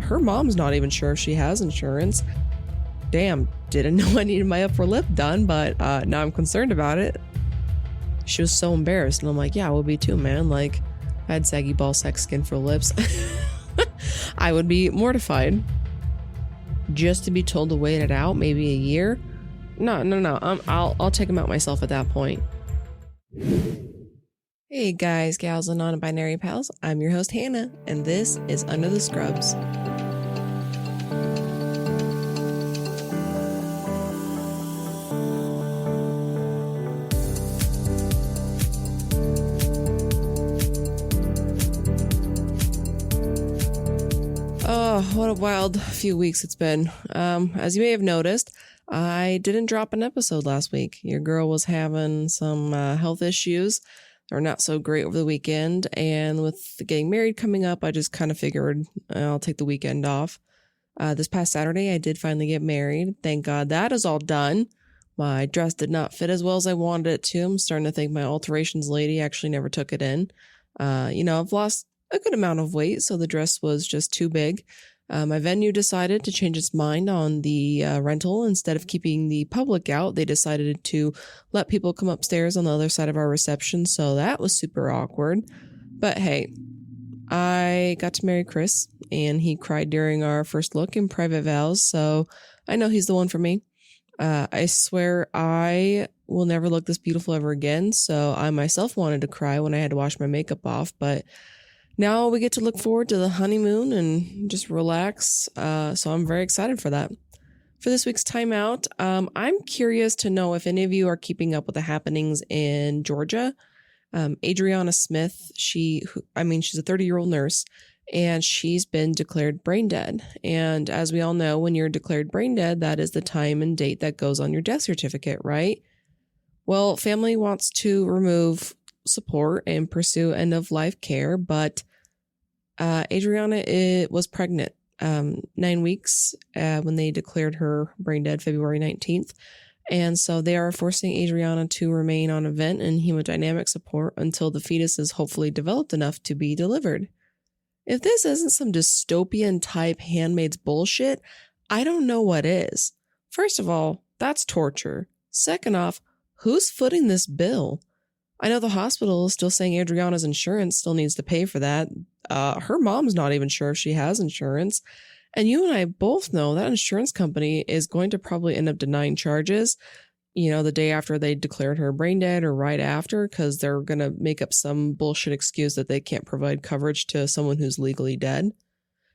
her mom's not even sure if she has insurance. Damn, didn't know I needed my upper lip done, but now I'm concerned about it. She was so embarrassed, and I'm like, yeah, I would be too, man. Like, I had saggy ball sack skin for lips. I would be mortified. Just to be told to wait it out, maybe a year? No. I'll take him out myself at that point. Hey guys, gals, and non-binary pals. I'm your host, Hannah, and this is Under the Scrubs. Oh, what a wild few weeks it's been. As you may have noticed, I didn't drop an episode last week. Your girl was having some health issues. They're not so great over the weekend, and with getting married coming up, I just kind of figured I'll take the weekend off. This past Saturday, I did finally get married. Thank God that is all done. My dress did not fit as well as I wanted it to. I'm starting to think my alterations lady actually never took it in. I've lost a good amount of weight, so the dress was just too big. My venue decided to change its mind on the rental. Instead of keeping the public out, they decided to let people come upstairs on the other side of our reception, so that was super awkward. But hey, I got to marry Chris, and he cried during our first look in private vows, so I know he's the one for me. I swear I will never look this beautiful ever again, so I myself wanted to cry when I had to wash my makeup off, but now we get to look forward to the honeymoon and just relax. So I'm very excited for that. For this week's timeout, I'm curious to know if any of you are keeping up with the happenings in Georgia. Adriana Smith, she's a 30-year-old nurse, and she's been declared brain dead. And as we all know, when you're declared brain dead, that is the time and date that goes on your death certificate, right? Well, family wants to remove support and pursue end-of-life care, but Adriana was pregnant 9 weeks when they declared her brain dead February 19th, and so they are forcing Adriana to remain on a vent and hemodynamic support until the fetus is hopefully developed enough to be delivered. If this isn't some dystopian type Handmaid's bullshit, I don't know what is. First of all, that's torture. Second off, who's footing this bill? I know the hospital is still saying Adriana's insurance still needs to pay for that. Her mom's not even sure if she has insurance. And you and I both know that insurance company is going to probably end up denying charges, the day after they declared her brain dead or right after, because they're going to make up some bullshit excuse that they can't provide coverage to someone who's legally dead.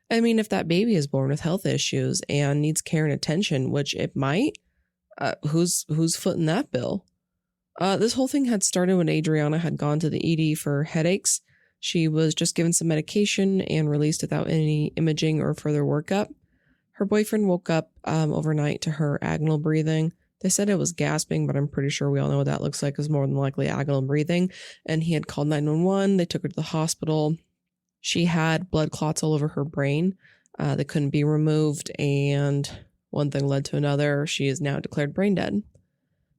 I mean, if that baby is born with health issues and needs care and attention, which it might, who's footing that bill? This whole thing had started when Adriana had gone to the ED for headaches. She was just given some medication and released without any imaging or further workup. Her boyfriend woke up overnight to her agonal breathing. They said it was gasping, but I'm pretty sure we all know what that looks like is more than likely agonal breathing. And he had called 911. They took her to the hospital. She had blood clots all over her brain. They couldn't be removed, and one thing led to another. She is now declared brain dead.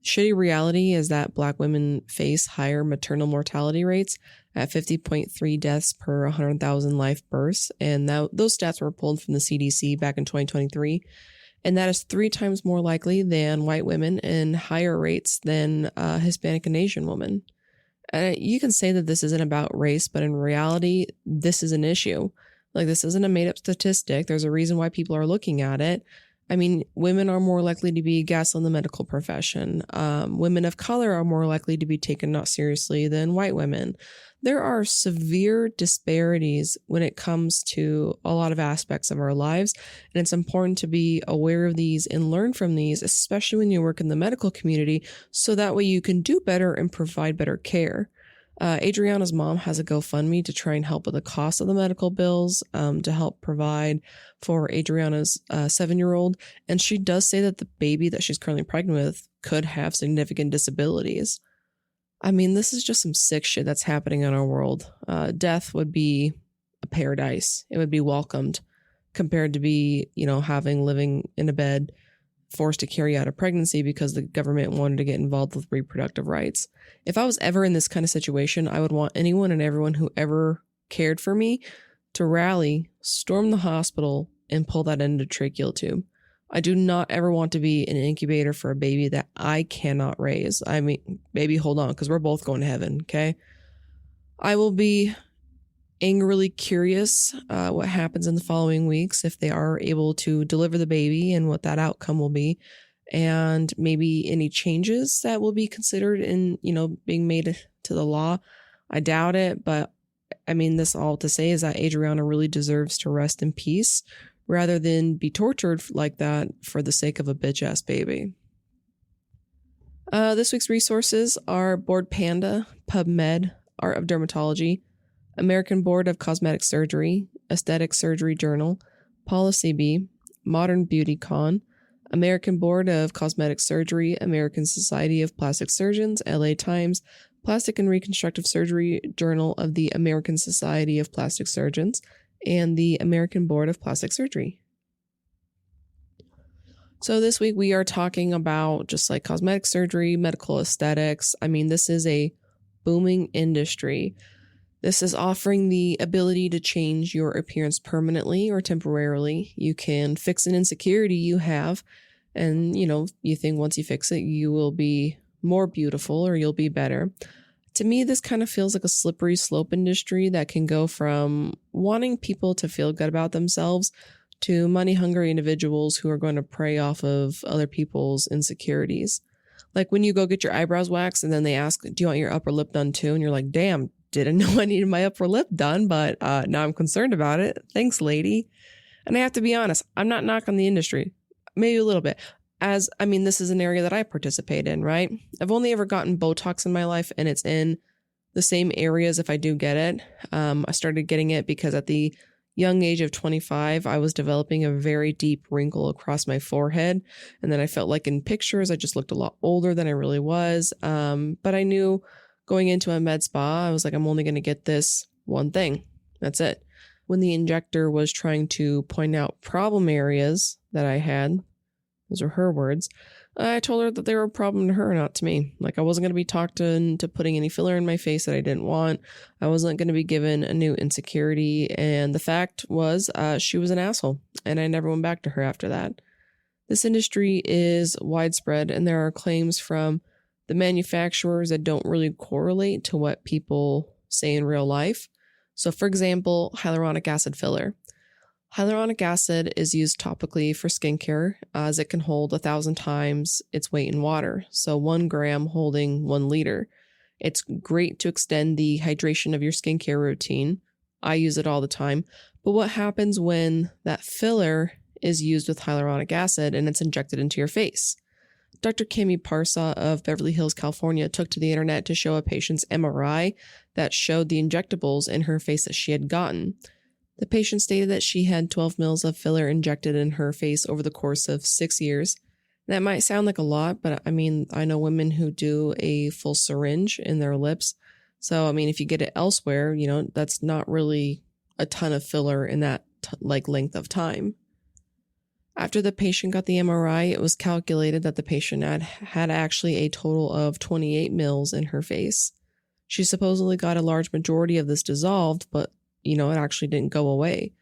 Shitty reality is that Black women face higher maternal mortality rates at 50.3 deaths per 100,000 live births. And those stats were pulled from the CDC back in 2023. And that is 3 times more likely than white women and higher rates than Hispanic and Asian women. You can say that this isn't about race, but in reality, this is an issue. Like, this isn't a made-up statistic. There's a reason why people are looking at it. I mean, women are more likely to be gaslit in the medical profession. Women of color are more likely to be taken not seriously than white women. There are severe disparities when it comes to a lot of aspects of our lives, and it's important to be aware of these and learn from these, especially when you work in the medical community, so that way you can do better and provide better care. Adriana's mom has a GoFundMe to try and help with the cost of the medical bills, to help provide for Adriana's 7-year-old. And she does say that the baby that she's currently pregnant with could have significant disabilities. I mean, this is just some sick shit that's happening in our world. Death would be a paradise. It would be welcomed compared to living in a bed forced to carry out a pregnancy because the government wanted to get involved with reproductive rights. If I was ever in this kind of situation, I would want anyone and everyone who ever cared for me to rally, storm the hospital, and pull that endotracheal tube. I do not ever want to be an incubator for a baby that I cannot raise. I mean, baby, hold on, because we're both going to heaven, okay? I will be angrily curious what happens in the following weeks if they are able to deliver the baby and what that outcome will be, and maybe any changes that will be considered in, being made to the law. I doubt it, but I mean, this all to say is that Adriana really deserves to rest in peace rather than be tortured like that for the sake of a bitch-ass baby. This week's resources are Board Panda, PubMed, Art of Dermatology, American Board of Cosmetic Surgery, Aesthetic Surgery Journal, Policy B, Modern Beauty Con, American Board of Cosmetic Surgery, American Society of Plastic Surgeons, LA Times, Plastic and Reconstructive Surgery Journal of the American Society of Plastic Surgeons, and the American Board of Plastic Surgery. So this week we are talking about just like cosmetic surgery, medical aesthetics. I mean, this is a booming industry. This is offering the ability to change your appearance permanently or temporarily. You can fix an insecurity you have, and you think once you fix it, you will be more beautiful or you'll be better. To me, this kind of feels like a slippery slope industry that can go from wanting people to feel good about themselves to money-hungry individuals who are going to prey off of other people's insecurities. Like when you go get your eyebrows waxed and then they ask, do you want your upper lip done too? And you're like, damn, didn't know I needed my upper lip done, but now I'm concerned about it. Thanks, lady. And I have to be honest, I'm not knocking the industry. Maybe a little bit. This is an area that I participate in, right? I've only ever gotten Botox in my life, and it's in the same areas if I do get it. I started getting it because at the young age of 25, I was developing a very deep wrinkle across my forehead. And then I felt like in pictures, I just looked a lot older than I really was. But I knew going into a med spa, I was like, I'm only going to get this one thing. That's it. When the injector was trying to point out problem areas that I had, those are her words, I told her that they were a problem to her, not to me. Like I wasn't going to be talked into putting any filler in my face that I didn't want. I wasn't going to be given a new insecurity. And the fact was she was an asshole, and I never went back to her after that. This industry is widespread, and there are claims from the manufacturers that don't really correlate to what people say in real life. So for example, hyaluronic acid filler. Hyaluronic acid is used topically for skincare as it can hold 1,000 times its weight in water. So 1 gram holding 1 liter. It's great to extend the hydration of your skincare routine. I use it all the time. But what happens when that filler is used with hyaluronic acid and it's injected into your face? Dr. Kimmy Parsa of Beverly Hills, California, took to the internet to show a patient's MRI that showed the injectables in her face that she had gotten. The patient stated that she had 12 mils of filler injected in her face over the course of 6 years. That might sound like a lot, but I know women who do a full syringe in their lips. So, if you get it elsewhere, that's not really a ton of filler in that length of time. After the patient got the MRI, it was calculated that the patient had actually a total of 28 mils in her face. She supposedly got a large majority of this dissolved, but it actually didn't go away.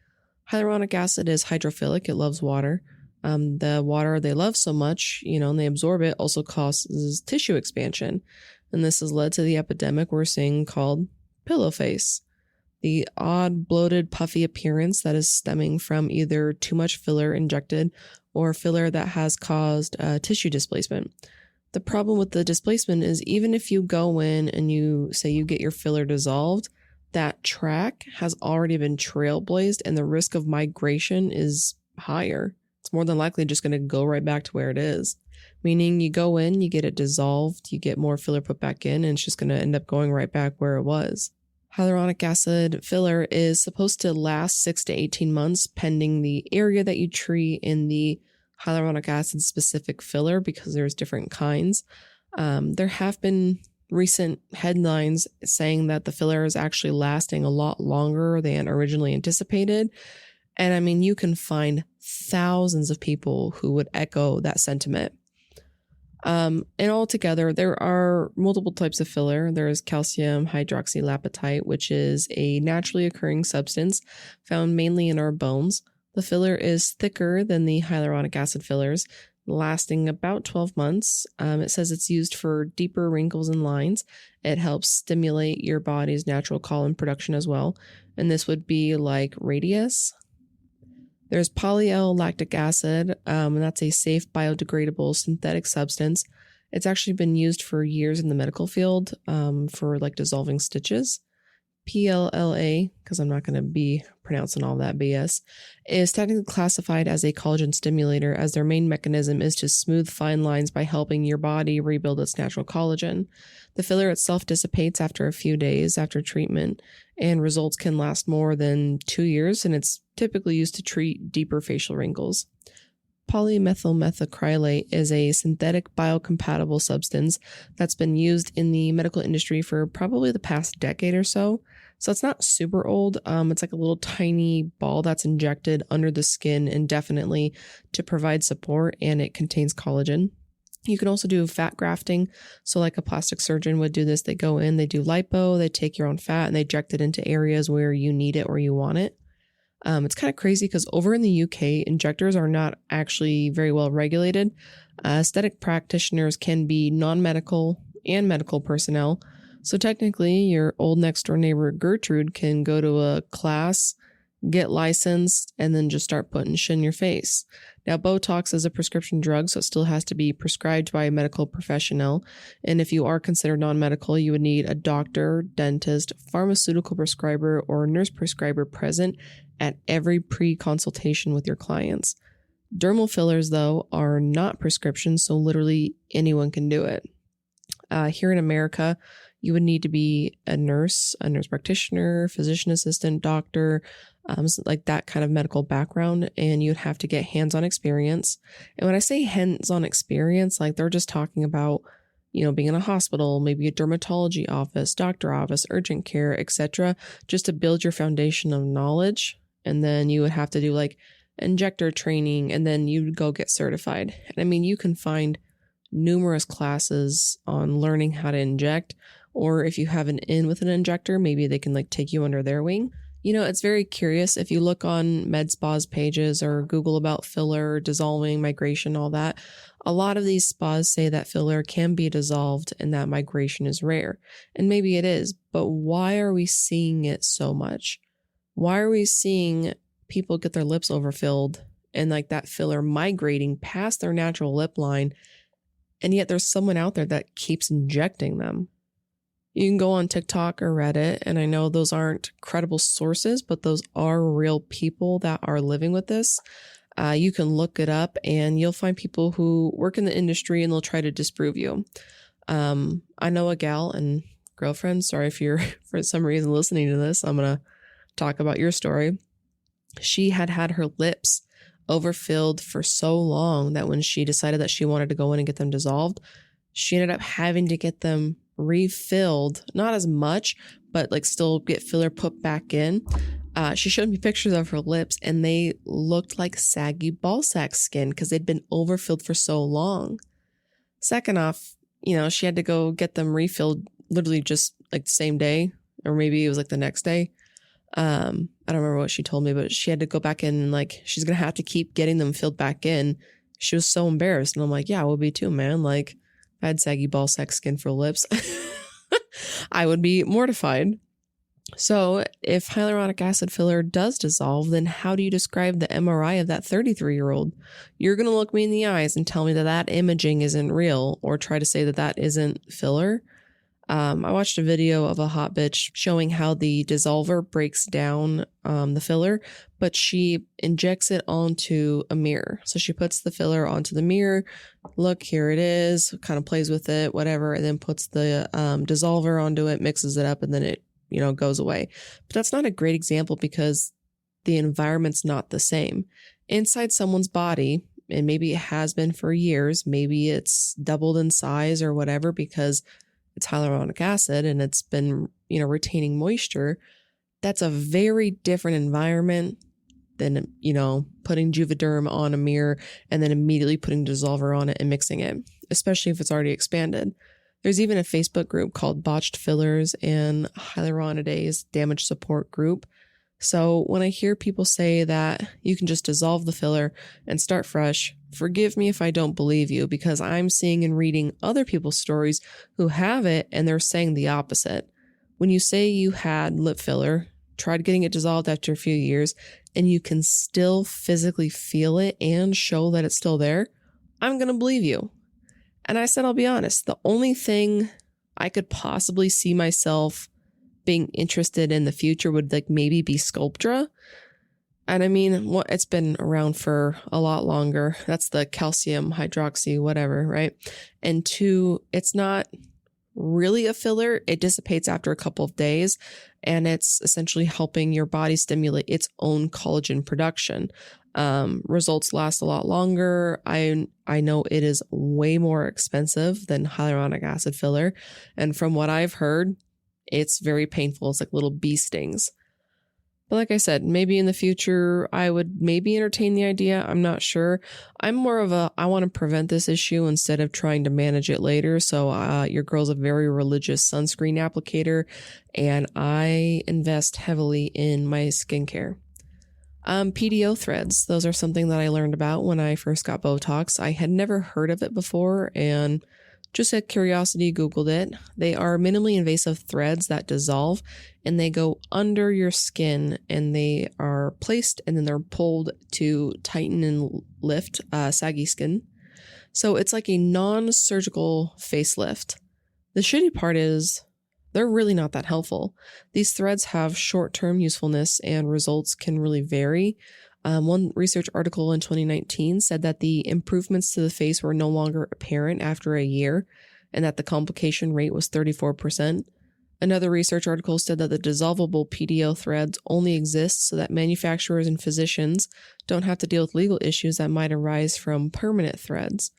Hyaluronic acid is hydrophilic. It loves water. The water they love so much, and they absorb it, also causes tissue expansion. And this has led to the epidemic we're seeing called pillow face. The odd, bloated, puffy appearance that is stemming from either too much filler injected or filler that has caused tissue displacement. The problem with the displacement is even if you go in and you say you get your filler dissolved, that track has already been trailblazed and the risk of migration is higher. It's more than likely just going to go right back to where it is. Meaning you go in, you get it dissolved, you get more filler put back in, and it's just going to end up going right back where it was. Hyaluronic acid filler is supposed to last 6 to 18 months pending the area that you treat in the hyaluronic acid specific filler because there's different kinds. There have been recent headlines saying that the filler is actually lasting a lot longer than originally anticipated. And you can find thousands of people who would echo that sentiment. And altogether, there are multiple types of filler. There is calcium hydroxylapatite, which is a naturally occurring substance found mainly in our bones. The filler is thicker than the hyaluronic acid fillers, lasting about 12 months. It says it's used for deeper wrinkles and lines. It helps stimulate your body's natural collagen production as well. And this would be like Radius. There's polyl-lactic acid, and that's a safe biodegradable synthetic substance. It's actually been used for years in the medical field for like dissolving stitches. PLLA, because I'm not going to be pronouncing all that BS, is technically classified as a collagen stimulator, as their main mechanism is to smooth fine lines by helping your body rebuild its natural collagen. The filler itself dissipates after a few days after treatment, and results can last more than 2 years, and it's typically used to treat deeper facial wrinkles. Polymethylmethacrylate is a synthetic biocompatible substance that's been used in the medical industry for probably the past decade or so. So it's not super old. It's like a little tiny ball that's injected under the skin indefinitely to provide support, and it contains collagen. You can also do fat grafting. So like a plastic surgeon would do this. They go in, they do lipo, they take your own fat and they inject it into areas where you need it or you want it. It's kind of crazy because over in the UK, injectors are not actually very well regulated. Aesthetic practitioners can be non-medical and medical personnel. So technically, your old next door neighbor Gertrude can go to a class, get licensed, and then just start putting shit in your face. Now, Botox is a prescription drug, so it still has to be prescribed by a medical professional. And if you are considered non-medical, you would need a doctor, dentist, pharmaceutical prescriber, or nurse prescriber present at every pre-consultation with your clients. Dermal fillers, though, are not prescriptions, so literally anyone can do it. Here in America, you would need to be a nurse practitioner, physician assistant, doctor, like that kind of medical background, and you'd have to get hands-on experience. And when I say hands-on experience, like they're just talking about, being in a hospital, maybe a dermatology office, doctor office, urgent care, etc., just to build your foundation of knowledge. And then you would have to do like injector training, and then you'd go get certified. And I mean, you can find numerous classes on learning how to inject, or if you have an in with an injector, maybe they can like take you under their wing. It's very curious. If you look on med spas pages or Google about filler, dissolving, migration, all that, a lot of these spas say that filler can be dissolved and that migration is rare. And maybe it is, but why are we seeing it so much? Why are we seeing people get their lips overfilled and like that filler migrating past their natural lip line, and yet there's someone out there that keeps injecting them? You can go on TikTok or Reddit, and I know those aren't credible sources, but those are real people that are living with this. You can look it up and you'll find people who work in the industry and they'll try to disprove you. I know a gal and girlfriend, sorry if you're for some reason listening to this, I'm going to talk about your story. She had her lips overfilled for so long that when she decided that she wanted to go in and get them dissolved, she ended up having to get them refilled, not as much, but like still get filler put back in. She showed me pictures of her lips and they looked like saggy ball sack skin because they'd been overfilled for so long. Second off, she had to go get them refilled literally just like the same day, or maybe it was like the next day. I don't remember what she told me, but she had to go back in and like she's gonna have to keep getting them filled back in. She was so embarrassed, and I'm like, yeah, I would be too, man. Like, I had saggy ball sack skin for lips, I would be mortified. So if hyaluronic acid filler does dissolve, then how do you describe the MRI of that 33-year-old? You're going to look me in the eyes and tell me that imaging isn't real, or try to say that isn't filler. I watched a video of a hot bitch showing how the dissolver breaks down the filler, but she injects it onto a mirror. So she puts the filler onto the mirror. Look, here it is, kind of plays with it, whatever, and then puts the dissolver onto it, mixes it up, and then it, goes away. But that's not a great example because the environment's not the same. Inside someone's body, and maybe it has been for years, maybe it's doubled in size or whatever because it's hyaluronic acid and it's been, retaining moisture. That's a very different environment than, putting Juvederm on a mirror and then immediately putting dissolver on it and mixing it, especially if it's already expanded. There's even a Facebook group called Botched Fillers and Hyaluronidase Damage Support Group. So when I hear people say that you can just dissolve the filler and start fresh, forgive me if I don't believe you, because I'm seeing and reading other people's stories who have it and they're saying the opposite. When you say you had lip filler, tried getting it dissolved after a few years, and you can still physically feel it and show that it's still there, I'm going to believe you. And I said, I'll be honest, the only thing I could possibly see myself being interested in the future would like maybe be Sculptra. And I mean, it's been around for a lot longer. That's the calcium hydroxy, whatever, right? And two, it's not really a filler. It dissipates after a couple of days, and it's essentially helping your body stimulate its own collagen production. Results last a lot longer. I know it is way more expensive than hyaluronic acid filler. And from what I've heard, it's very painful. It's like little bee stings. But like I said, maybe in the future, I would maybe entertain the idea. I'm not sure. I'm more of I want to prevent this issue instead of trying to manage it later. So your girl's a very religious sunscreen applicator, and I invest heavily in my skincare. PDO threads. Those are something that I learned about when I first got Botox. I had never heard of it before, and just out of curiosity, Googled it. They are minimally invasive threads that dissolve, and they go under your skin, and they are placed and then they're pulled to tighten and lift saggy skin. So it's like a non-surgical facelift. The shitty part is they're really not that helpful. These threads have short-term usefulness, and results can really vary. One research article in 2019 said that the improvements to the face were no longer apparent after a year, and that the complication rate was 34%. Another research article said that the dissolvable PDO threads only exist so that manufacturers and physicians don't have to deal with legal issues that might arise from permanent threads.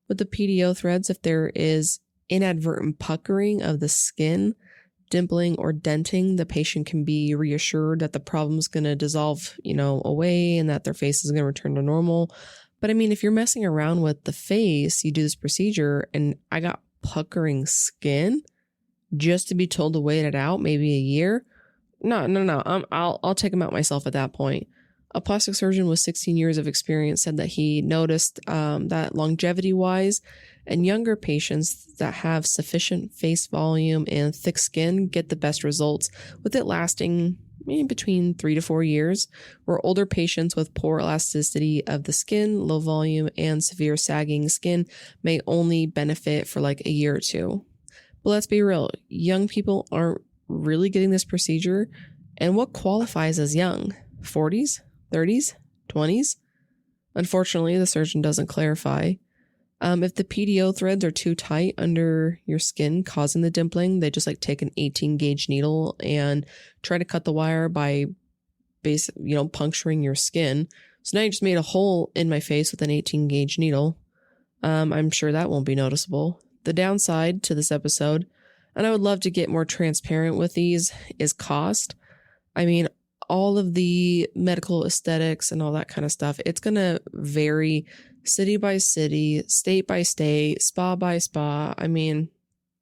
With the PDO threads, if there is inadvertent puckering of the skin, dimpling or denting, the patient can be reassured that the problem's going to dissolve, away, and that their face is going to return to normal. But I mean, if you're messing around with the face, you do this procedure, and I got puckering skin just to be told to wait it out, maybe a year. No. I'll take them out myself at that point. A plastic surgeon with 16 years of experience said that he noticed that longevity-wise, and younger patients that have sufficient face volume and thick skin get the best results, with it lasting between 3 to 4 years, where older patients with poor elasticity of the skin, low volume, and severe sagging skin may only benefit for like a year or two. But let's be real, young people aren't really getting this procedure. And what qualifies as young? 40s? 30s? 20s? Unfortunately, the surgeon doesn't clarify. If the PDO threads are too tight under your skin, causing the dimpling, they just take an 18 gauge needle and try to cut the wire by puncturing your skin. So now you just made a hole in my face with an 18 gauge needle. I'm sure that won't be noticeable. The downside to this episode, and I would love to get more transparent with these, is cost. I mean, all of the medical aesthetics and all that kind of stuff, it's going to vary city by city, state by state, spa by spa. I mean,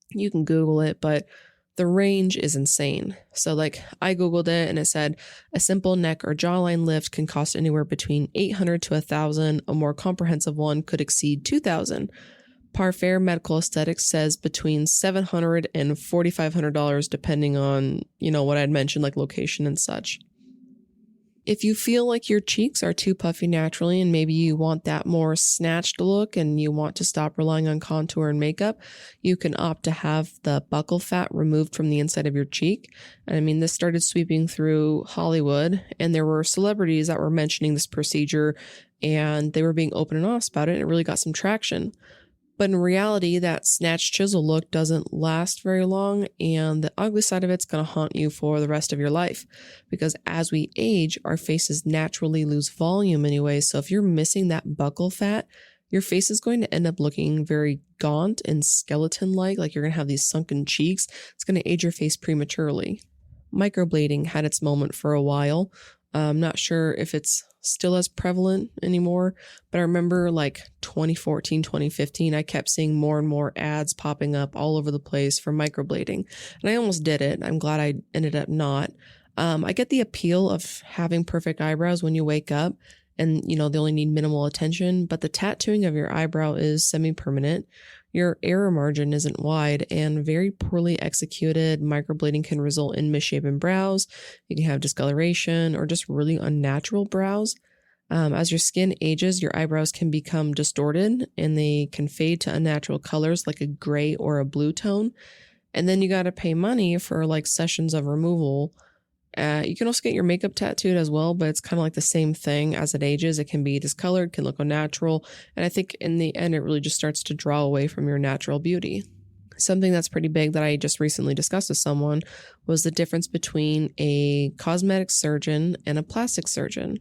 you can Google it, but the range is insane. So I Googled it and it said a simple neck or jawline lift can cost anywhere between $800 to $1,000. A more comprehensive one could exceed $2,000. Parfair Medical Aesthetics says between $700 and $4,500, depending on, what I'd mentioned, like location and such. If you feel like your cheeks are too puffy naturally, and maybe you want that more snatched look and you want to stop relying on contour and makeup, you can opt to have the buccal fat removed from the inside of your cheek. And I mean, this started sweeping through Hollywood, and there were celebrities that were mentioning this procedure, and they were being open and honest about it, and it really got some traction. But in reality, that snatched chisel look doesn't last very long, and the ugly side of it's going to haunt you for the rest of your life. Because as we age, our faces naturally lose volume anyway. So if you're missing that buccal fat, your face is going to end up looking very gaunt and skeleton-like you're going to have these sunken cheeks. It's going to age your face prematurely. Microblading had its moment for a while. I'm not sure if it's still as prevalent anymore, but I remember 2014, 2015, I kept seeing more and more ads popping up all over the place for microblading, and I almost did it. I'm glad I ended up not. I get the appeal of having perfect eyebrows when you wake up and, they only need minimal attention, but the tattooing of your eyebrow is semi-permanent. Your error margin isn't wide, and very poorly executed microblading can result in misshapen brows. You can have discoloration or just really unnatural brows. As your skin ages, your eyebrows can become distorted and they can fade to unnatural colors like a gray or a blue tone. And then you got to pay money for like sessions of removal. You can also get your makeup tattooed as well, but it's kind of like the same thing. As it ages, it can be discolored, can look unnatural. And I think in the end, it really just starts to draw away from your natural beauty. Something that's pretty big that I just recently discussed with someone was the difference between a cosmetic surgeon and a plastic surgeon.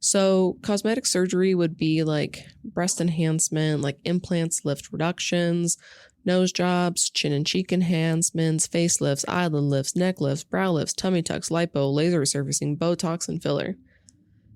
So cosmetic surgery would be like breast enhancement, like implants, lift reductions, nose jobs, chin and cheek enhancements, facelifts, eyelid lifts, neck lifts, brow lifts, tummy tucks, lipo, laser resurfacing, Botox, and filler.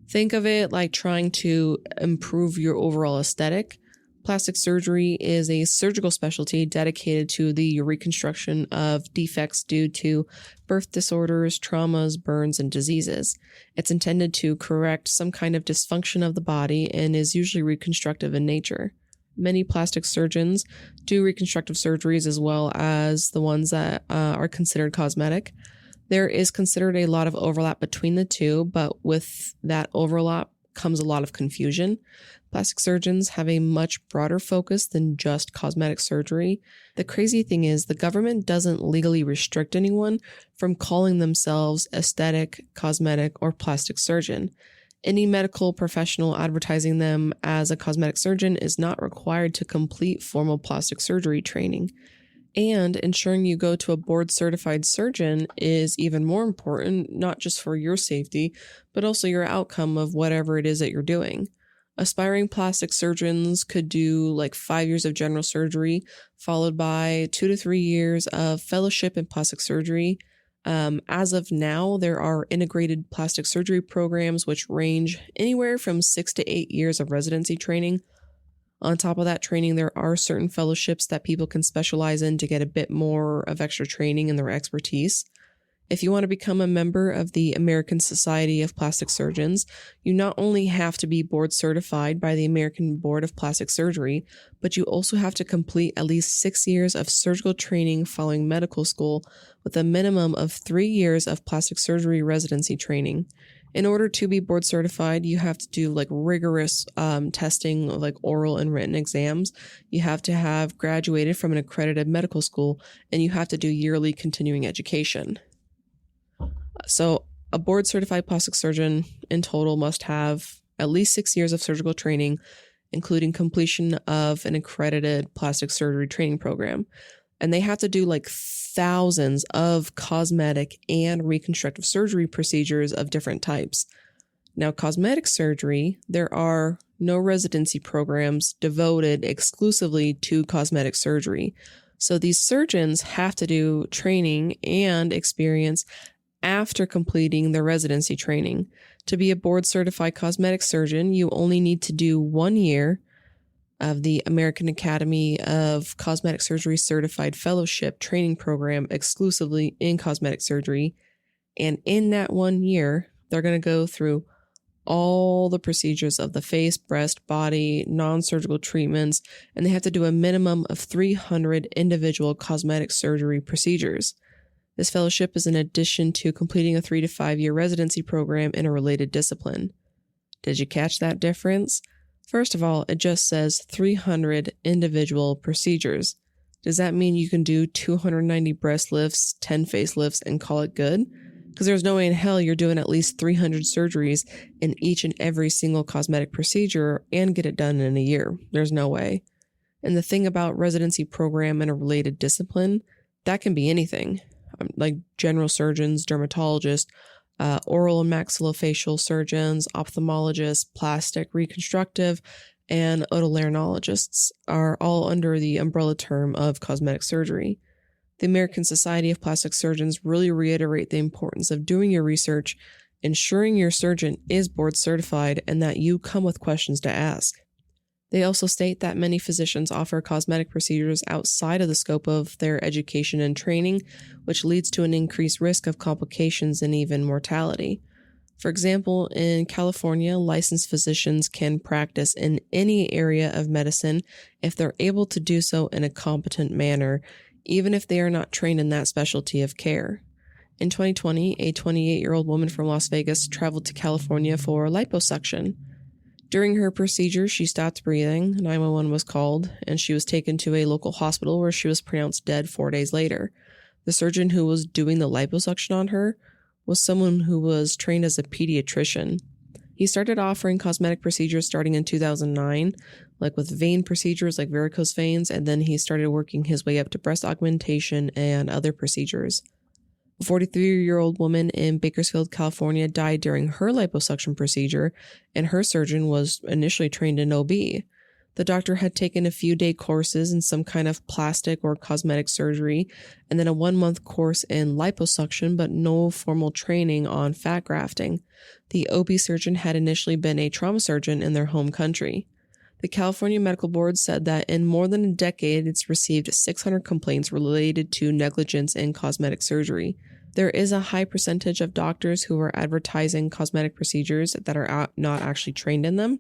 Think of it like trying to improve your overall aesthetic. Plastic surgery is a surgical specialty dedicated to the reconstruction of defects due to birth disorders, traumas, burns, and diseases. It's intended to correct some kind of dysfunction of the body and is usually reconstructive in nature. Many plastic surgeons do reconstructive surgeries as well as the ones that are considered cosmetic. There is considered a lot of overlap between the two, but with that overlap comes a lot of confusion. Plastic surgeons have a much broader focus than just cosmetic surgery. The crazy thing is the government doesn't legally restrict anyone from calling themselves aesthetic, cosmetic, or plastic surgeon. Any medical professional advertising them as a cosmetic surgeon is not required to complete formal plastic surgery training. And ensuring you go to a board-certified surgeon is even more important, not just for your safety, but also your outcome of whatever it is that you're doing. Aspiring plastic surgeons could do like 5 years of general surgery, followed by 2 to 3 years of fellowship in plastic surgery. As of now, there are integrated plastic surgery programs which range anywhere from 6 to 8 years of residency training. On top of that training, there are certain fellowships that people can specialize in to get a bit more of extra training in their expertise. If you want to become a member of the American Society of Plastic Surgeons, you not only have to be board certified by the American Board of Plastic Surgery, but you also have to complete at least 6 years of surgical training following medical school with a minimum of 3 years of plastic surgery residency training. In order to be board certified, you have to do like rigorous testing, like oral and written exams. You have to have graduated from an accredited medical school, and you have to do yearly continuing education. So a board certified plastic surgeon in total must have at least 6 years of surgical training, including completion of an accredited plastic surgery training program. And they have to do like thousands of cosmetic and reconstructive surgery procedures of different types. Now, cosmetic surgery, there are no residency programs devoted exclusively to cosmetic surgery. So these surgeons have to do training and experience after completing their residency training. To be a board-certified cosmetic surgeon, you only need to do 1 year of the American Academy of Cosmetic Surgery Certified Fellowship training program exclusively in cosmetic surgery. And in that 1 year, they're going to go through all the procedures of the face, breast, body, non-surgical treatments, and they have to do a minimum of 300 individual cosmetic surgery procedures. This fellowship is in addition to completing a 3 to 5 year residency program in a related discipline. Did you catch that difference? First of all, it just says 300 individual procedures. Does that mean you can do 290 breast lifts, 10 facelifts, and call it good? Because there's no way in hell you're doing at least 300 surgeries in each and every single cosmetic procedure and get it done in a year. There's no way. And the thing about residency program in a related discipline, that can be anything. Like general surgeons, dermatologists, oral and maxillofacial surgeons, ophthalmologists, plastic, reconstructive, and otolaryngologists are all under the umbrella term of cosmetic surgery. The American Society of Plastic Surgeons really reiterate the importance of doing your research, ensuring your surgeon is board certified, and that you come with questions to ask. They also state that many physicians offer cosmetic procedures outside of the scope of their education and training, which leads to an increased risk of complications and even mortality. For example, in California, licensed physicians can practice in any area of medicine if they're able to do so in a competent manner, even if they are not trained in that specialty of care. In 2020, a 28-year-old woman from Las Vegas traveled to California for liposuction. During her procedure, she stopped breathing, 911 was called, and she was taken to a local hospital where she was pronounced dead 4 days later. The surgeon who was doing the liposuction on her was someone who was trained as a pediatrician. He started offering cosmetic procedures starting in 2009, like with vein procedures like varicose veins, and then he started working his way up to breast augmentation and other procedures. A 43-year-old woman in Bakersfield, California died during her liposuction procedure, and her surgeon was initially trained in OB. The doctor had taken a few-day courses in some kind of plastic or cosmetic surgery, and then a 1-month course in liposuction, but no formal training on fat grafting. The OB surgeon had initially been a trauma surgeon in their home country. The California Medical Board said that in more than a decade, it's received 600 complaints related to negligence in cosmetic surgery. There is a high percentage of doctors who are advertising cosmetic procedures that are not actually trained in them.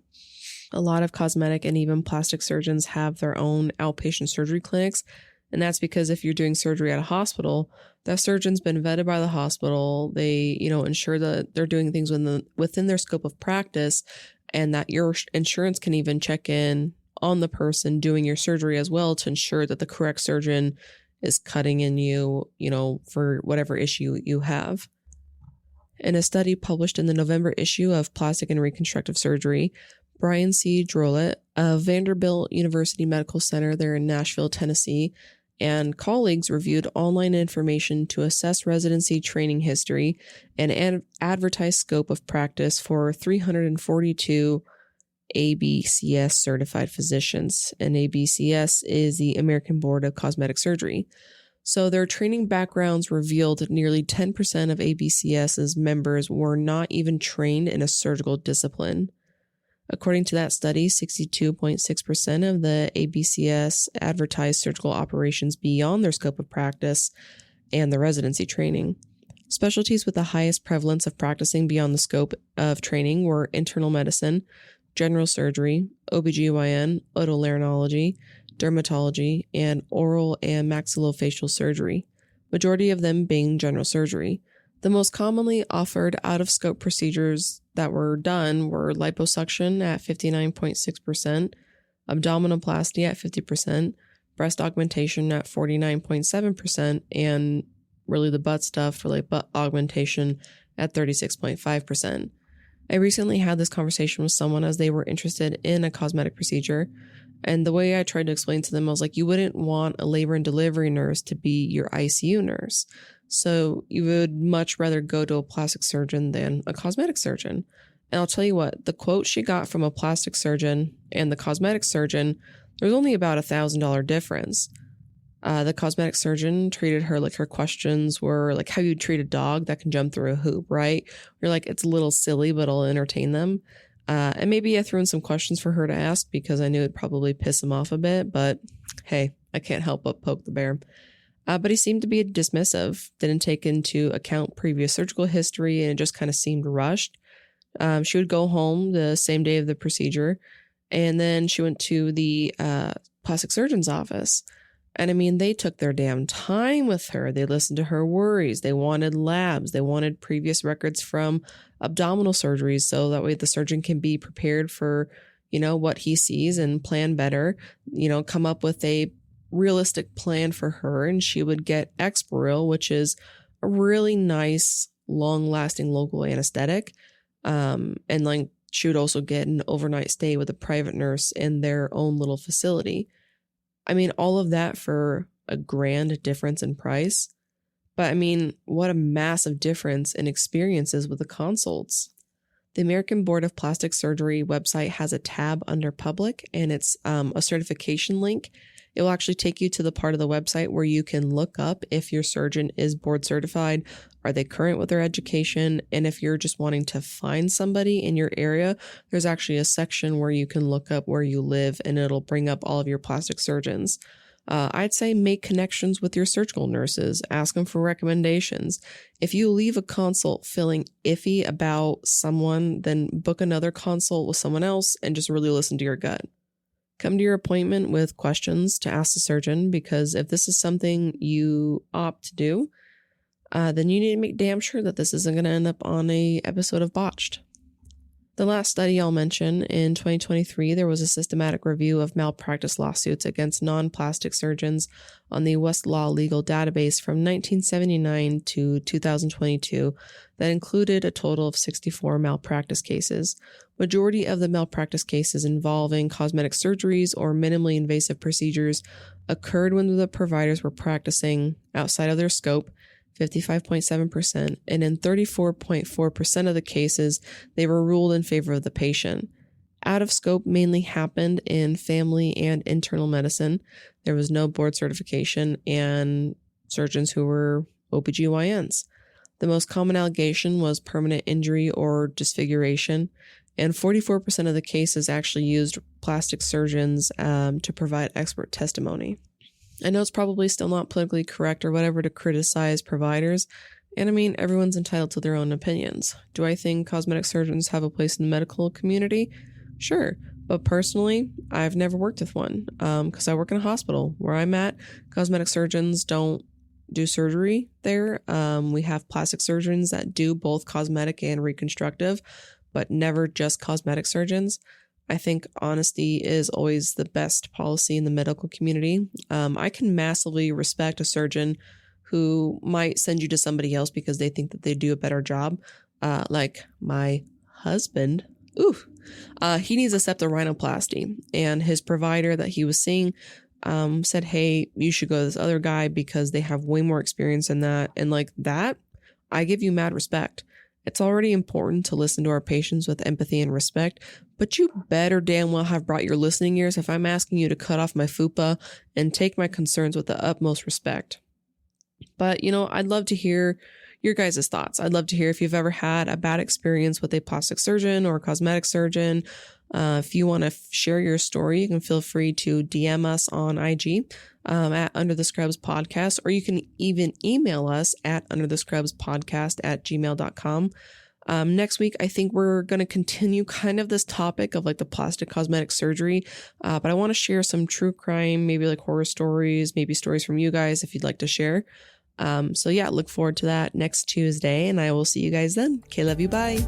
A lot of cosmetic and even plastic surgeons have their own outpatient surgery clinics, and that's because if you're doing surgery at a hospital, that surgeon's been vetted by the hospital. They, ensure that they're doing things within their scope of practice, and that your insurance can even check in on the person doing your surgery as well to ensure that the correct surgeon is cutting in you, for whatever issue you have. In a study published in the November issue of Plastic and Reconstructive Surgery, Brian C. Drolet of Vanderbilt University Medical Center there in Nashville, Tennessee, and colleagues reviewed online information to assess residency training history and advertised scope of practice for 342 ABCS certified physicians. And ABCS is the American Board of Cosmetic Surgery. So their training backgrounds revealed nearly 10% of ABCS's members were not even trained in a surgical discipline. According to that study, 62.6% of the ABCS advertised surgical operations beyond their scope of practice and the residency training. Specialties with the highest prevalence of practicing beyond the scope of training were internal medicine, general surgery, OBGYN, otolaryngology, dermatology, and oral and maxillofacial surgery, majority of them being general surgery. The most commonly offered out-of-scope procedures that were done were liposuction at 59.6%, abdominoplasty at 50%, breast augmentation at 49.7%, and really the butt stuff for butt augmentation at 36.5%. I recently had this conversation with someone as they were interested in a cosmetic procedure, and the way I tried to explain to them, I was like, you wouldn't want a labor and delivery nurse to be your ICU nurse. So you would much rather go to a plastic surgeon than a cosmetic surgeon. And I'll tell you what, the quote she got from a plastic surgeon and the cosmetic surgeon, there's only about $1,000 difference. The cosmetic surgeon treated her like her questions were like how you treat a dog that can jump through a hoop, right? You're like, it's a little silly, but I'll entertain them. And maybe I threw in some questions for her to ask because I knew it'd probably piss him off a bit, but hey, I can't help but poke the bear. But he seemed to be dismissive, didn't take into account previous surgical history, and it just kind of seemed rushed. She would go home the same day of the procedure, and then she went to the plastic surgeon's office. And I mean, they took their damn time with her. They listened to her worries. They wanted labs. They wanted previous records from abdominal surgeries so that way the surgeon can be prepared for, what he sees and plan better, come up with a realistic plan for her. And she would get Exparil, which is a really nice, long-lasting local anesthetic. And she would also get an overnight stay with a private nurse in their own little facility. I mean, all of that for a grand difference in price. But I mean, what a massive difference in experiences with the consults. The American Board of Plastic Surgery website has a tab under public, and it's a certification link. It will actually take you to the part of the website where you can look up if your surgeon is board certified, are they current with their education, and if you're just wanting to find somebody in your area, there's actually a section where you can look up where you live and it'll bring up all of your plastic surgeons. I'd say make connections with your surgical nurses. Ask them for recommendations. If you leave a consult feeling iffy about someone, then book another consult with someone else and just really listen to your gut. Come to your appointment with questions to ask the surgeon, because if this is something you opt to do, then you need to make damn sure that this isn't going to end up on an episode of Botched. The last study I'll mention, in 2023, there was a systematic review of malpractice lawsuits against non-plastic surgeons on the Westlaw Legal Database from 1979 to 2022 that included a total of 64 malpractice cases. Majority of the malpractice cases involving cosmetic surgeries or minimally invasive procedures occurred when the providers were practicing outside of their scope, 55.7%, and in 34.4% of the cases, they were ruled in favor of the patient. Out of scope mainly happened in family and internal medicine. There was no board certification and surgeons who were OBGYNs. The most common allegation was permanent injury or disfiguration, and 44% of the cases actually used plastic surgeons to provide expert testimony. I know it's probably still not politically correct or whatever to criticize providers, and I mean, everyone's entitled to their own opinions. Do I think cosmetic surgeons have a place in the medical community? Sure, but personally, I've never worked with one because I work in a hospital. Where I'm at, cosmetic surgeons don't do surgery there. We have plastic surgeons that do both cosmetic and reconstructive, but never just cosmetic surgeons. I think honesty is always the best policy in the medical community. I can massively respect a surgeon who might send you to somebody else because they think that they do a better job. Like my husband, he needs a septorhinoplasty, and his provider that he was seeing said, hey, you should go to this other guy because they have way more experience in that. And like that, I give you mad respect. It's already important to listen to our patients with empathy and respect, but you better damn well have brought your listening ears if I'm asking you to cut off my fupa and take my concerns with the utmost respect. But, I'd love to hear your guys' thoughts. I'd love to hear if you've ever had a bad experience with a plastic surgeon or a cosmetic surgeon. If you want to share your story, you can feel free to DM us on IG at Under the Scrubs Podcast, or you can even email us at underthescrubspodcast@gmail.com. Next week, I think we're going to continue kind of this topic of like the plastic cosmetic surgery, but I want to share some true crime, maybe like horror stories, maybe stories from you guys if you'd like to share. So yeah, look forward to that next Tuesday, and I will see you guys then. Okay, love you, bye.